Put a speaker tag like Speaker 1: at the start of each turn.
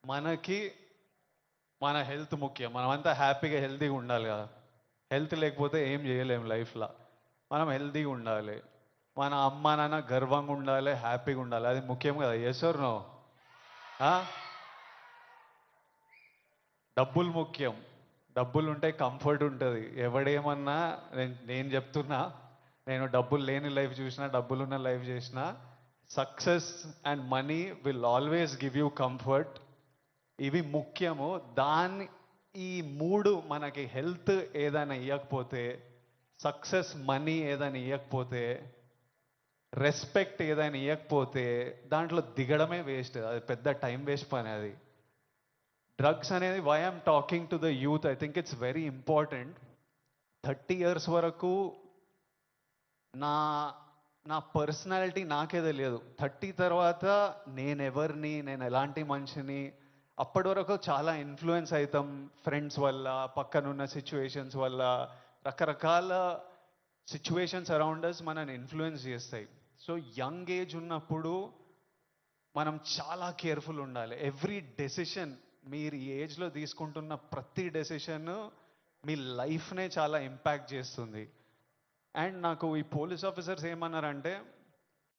Speaker 1: మనకి మన హెల్త్ ముఖ్యం. మనమంతా హ్యాపీగా హెల్తీగా ఉండాలి కదా. హెల్త్ లేకపోతే ఏం చేయలేము లైఫ్లో. మనం హెల్తీగా ఉండాలి, మన అమ్మ నాన్న గర్వంగా ఉండాలి, హ్యాపీగా ఉండాలి. అది ముఖ్యం కదా. Yes or no? డబ్బులు ముఖ్యం. డబ్బులు ఉంటే కంఫర్ట్ ఉంటుంది. ఎవడేమన్నా నేను చెప్తున్నా, నేను డబ్బులు లేని లైఫ్ చూసినా, డబ్బులున్న లైఫ్ చేసిన, success and money will always give you comfort. ఇవి ముఖ్యము. దాన్ని ఈ మూడు మనకి హెల్త్ ఏదైనా ఇవ్వకపోతే, సక్సెస్ మనీ ఏదైనా ఇవ్వకపోతే, రెస్పెక్ట్ ఏదైనా ఇవ్వకపోతే దాంట్లో దిగడమే వేస్ట్. అది పెద్ద టైం వేస్ట్ పని అది. డ్రగ్స్ అనేది, why I'm talking to the youth, I think it's very important. 30 years వరకు నా నా పర్సనాలిటీ నాకే తెలియదు. 30 తర్వాత నేనెవరిని, నేను ఎలాంటి మనిషిని. అప్పటి వరకు చాలా ఇన్ఫ్లుయెన్స్ అవుతాం ఫ్రెండ్స్ వల్ల, పక్కనున్న సిచ్యువేషన్స్ వల్ల. రకరకాల సిచ్యువేషన్స్ అరౌండ్ అస్ మనని ఇన్ఫ్లుయెన్స్ చేస్తాయి. సో యంగ్ ఏజ్ ఉన్నప్పుడు మనం చాలా కేర్ఫుల్ ఉండాలి. ఎవ్రీ డెసిషన్, మీరు ఈ ఏజ్లో తీసుకుంటున్న ప్రతి డెసిషన్ మీ లైఫ్నే చాలా ఇంపాక్ట్ చేస్తుంది. అండ్ నాకు ఈ పోలీస్ ఆఫీసర్స్ ఏమన్నారంటే,